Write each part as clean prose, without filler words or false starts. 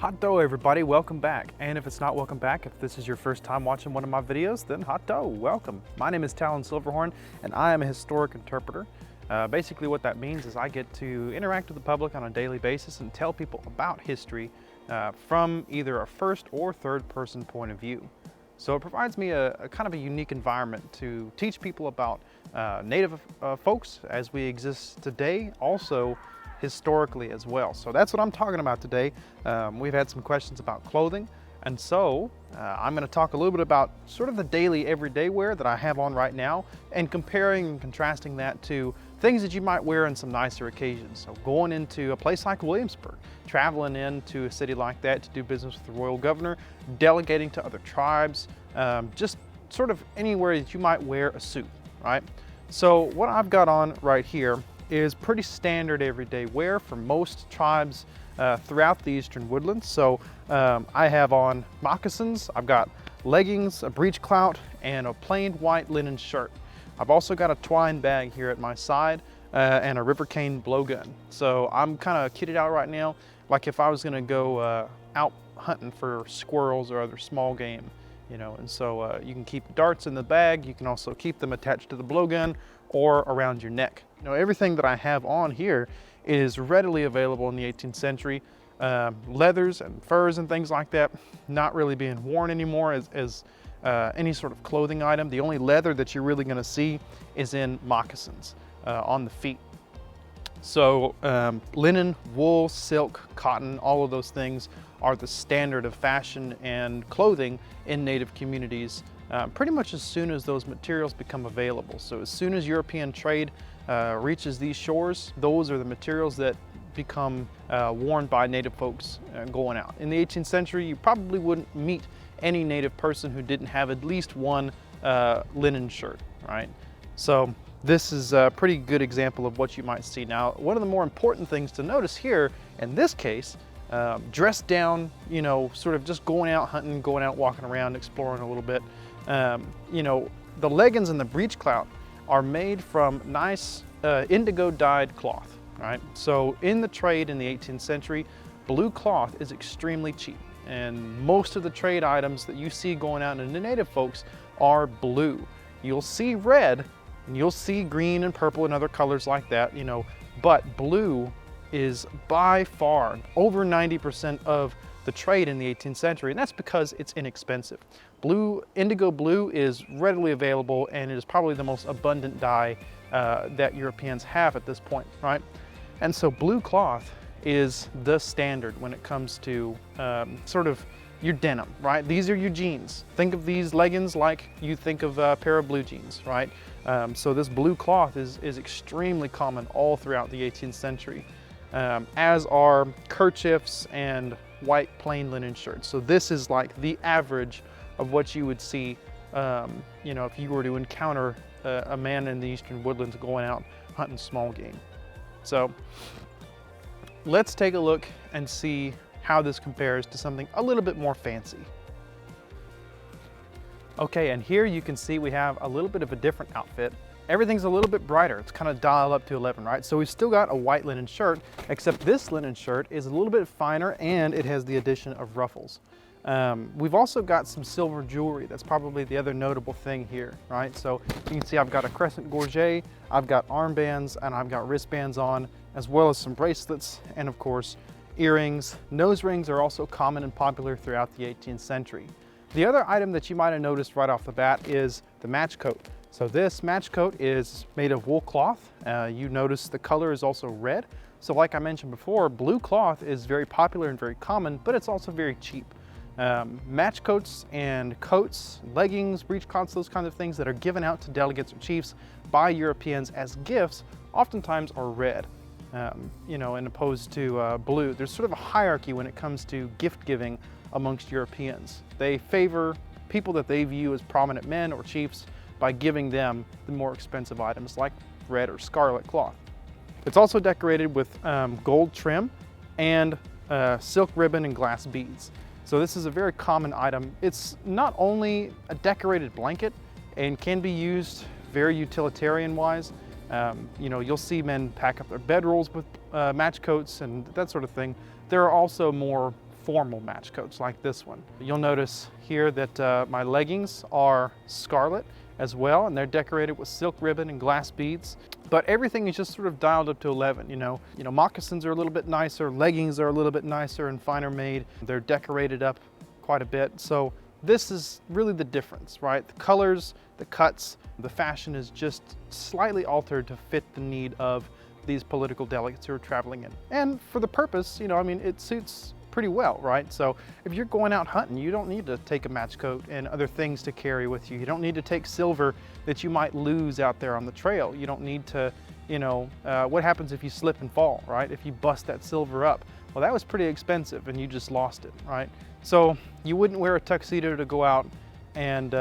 Hot dough, everybody, welcome back. And if it's not welcome back, if this is your first time watching one of my videos, then hot dough, welcome. My name is Talon Silverhorn, and I am a historic interpreter. Basically what that means is I get to interact with the public on a daily basis and tell people about history from either a first or third person point of view. So it provides me a kind of a unique environment to teach people about Native folks as we exist today, also historically as well. So that's what I'm talking about today. We've had some questions about clothing, and so I'm going to talk a little bit about sort of the daily everyday wear that I have on right now, and comparing and contrasting that to things that you might wear in some nicer occasions. So going into a place like Williamsburg, traveling into a city like that to do business with the royal governor, delegating to other tribes, just sort of anywhere that you might wear a suit, right? So what I've got on right here is pretty standard everyday wear for most tribes throughout the eastern woodlands. So I have on moccasins, I've got leggings, a breechclout, and a plain white linen shirt. I've also got a twine bag here at my side and a river cane blowgun. So I'm kind of kitted out right now, like if I was gonna go out hunting for squirrels or other small game, you know. And so you can keep darts in the bag, you can also keep them attached to the blowgun or around your neck. You know, everything that I have on here is readily available in the 18th century. Leathers and furs and things like that, not really being worn anymore as any sort of clothing item. The only leather that you're really gonna see is in moccasins on the feet. So linen, wool, silk, cotton, all of those things are the standard of fashion and clothing in Native communities pretty much as soon as those materials become available. So as soon as European trade reaches these shores, those are the materials that become worn by Native folks going out. In the 18th century, you probably wouldn't meet any Native person who didn't have at least one linen shirt, right? So this is a pretty good example of what you might see. Now, one of the more important things to notice here, in this case, dressed down, you know, sort of just going out hunting, going out walking around, exploring a little bit. You know, the leggings and the breechclout are made from nice indigo dyed cloth, right? So in the trade in the 18th century, blue cloth is extremely cheap. And most of the trade items that you see going out into Native folks are blue. You'll see red, and you'll see green and purple and other colors like that, you know, but blue is by far over 90% of the trade in the 18th century, and that's because it's inexpensive. Indigo blue is readily available, and it is probably the most abundant dye that Europeans have at this point, right? And so blue cloth is the standard when it comes to sort of your denim, right? These are your jeans. Think of these leggings like you think of a pair of blue jeans, right? So this blue cloth is extremely common all throughout the 18th century, as are kerchiefs and white plain linen shirts. So this is like the average of what you would see, you know, if you were to encounter a man in the eastern woodlands going out hunting small game. So let's take a look and see how this compares to something a little bit more fancy. Okay, and here you can see we have a little bit of a different outfit. Everything's a little bit brighter. It's kind of dialed up to 11, right? So we've still got a white linen shirt, except this linen shirt is a little bit finer and it has the addition of ruffles. We've also got some silver jewelry. That's probably the other notable thing here, right? So you can see I've got a crescent gorget, I've got armbands, and I've got wristbands on, as well as some bracelets, and of course, earrings. Nose rings are also common and popular throughout the 18th century. The other item that you might have noticed right off the bat is the match coat. So this match coat is made of wool cloth. You notice the color is also red. So like I mentioned before, blue cloth is very popular and very common, but it's also very cheap. Match coats and coats, leggings, breechclouts, those kinds of things that are given out to delegates or chiefs by Europeans as gifts oftentimes are red, you know, and opposed to blue. There's sort of a hierarchy when it comes to gift giving amongst Europeans. They favor people that they view as prominent men or chiefs by giving them the more expensive items like red or scarlet cloth. It's also decorated with gold trim and silk ribbon and glass beads. So this is a very common item. It's not only a decorated blanket and can be used very utilitarian wise. You know, you'll see men pack up their bedrolls with match coats and that sort of thing. There are also more formal match coats like this one. You'll notice here that my leggings are scarlet as well, and they're decorated with silk ribbon and glass beads. But everything is just sort of dialed up to 11. You know, moccasins are a little bit nicer, leggings are a little bit nicer and finer made. They're decorated up quite a bit. So this is really the difference, right? The colors, the cuts, the fashion is just slightly altered to fit the need of these political delegates who are traveling in. And for the purpose, you know, I mean, it suits pretty well, right? So if you're going out hunting, you don't need to take a match coat and other things to carry with you. You don't need to take silver that you might lose out there on the trail. You don't need to, you know, what happens if you slip and fall, right? If you bust that silver up, well, that was pretty expensive and you just lost it, right? So you wouldn't wear a tuxedo to go out and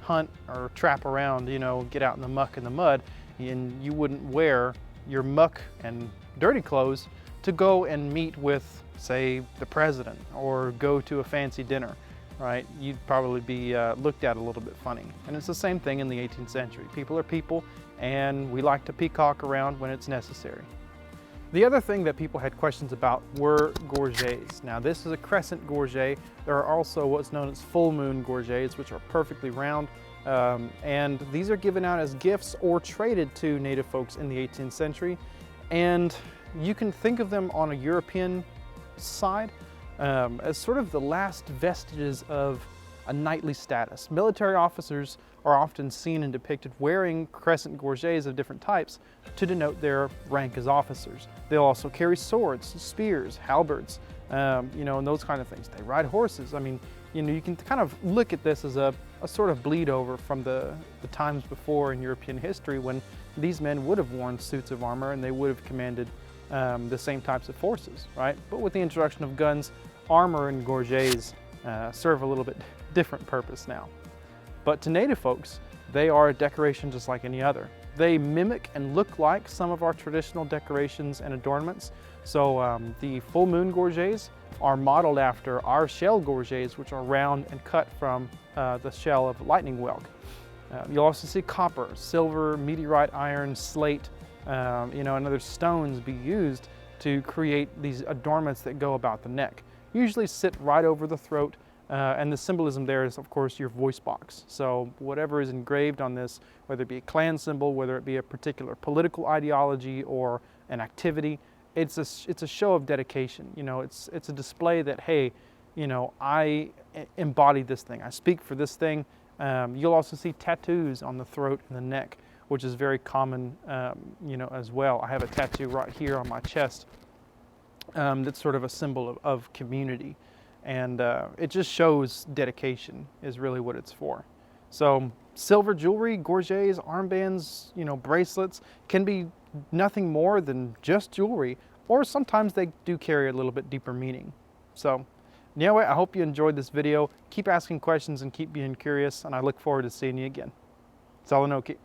hunt or trap around, you know, get out in the muck and the mud, and you wouldn't wear your muck and dirty clothes to go and meet with, say, the president or go to a fancy dinner, right? You'd probably be looked at a little bit funny. And it's the same thing in the 18th century. People are people, and we like to peacock around when it's necessary. The other thing that people had questions about were gorgets. Now, this is a crescent gorget. There are also what's known as full moon gorgets, which are perfectly round. And these are given out as gifts or traded to native folks in the 18th century. And you can think of them on a European side as sort of the last vestiges of a knightly status. Military officers are often seen and depicted wearing crescent gorgets of different types to denote their rank as officers. They'll also carry swords, spears, halberds, you know, and those kind of things. They ride horses. I mean, you know, you can kind of look at this as a sort of bleed over from the times before in European history when these men would have worn suits of armor and they would have commanded the same types of forces, right? But with the introduction of guns, armor and gorgets serve a little bit different purpose now. But to native folks, they are a decoration just like any other. They mimic and look like some of our traditional decorations and adornments. So the full moon gorgets are modeled after our shell gorgets, which are round and cut from the shell of lightning whelk. You'll also see copper, silver, meteorite, iron, slate, you know, and other stones be used to create these adornments that go about the neck. Usually sit right over the throat, and the symbolism there is, of course, your voice box. So whatever is engraved on this, whether it be a clan symbol, whether it be a particular political ideology or an activity, it's a show of dedication. You know, it's a display that, hey, you know, I embody this thing. I speak for this thing. You'll also see tattoos on the throat and the neck, which is very common, you know, as well. I have a tattoo right here on my chest that's sort of a symbol of community. And it just shows dedication is really what it's for. So silver jewelry, gorgets, armbands, you know, bracelets can be nothing more than just jewelry, or sometimes they do carry a little bit deeper meaning. So anyway, I hope you enjoyed this video. Keep asking questions and keep being curious, and I look forward to seeing you again. Salanoki.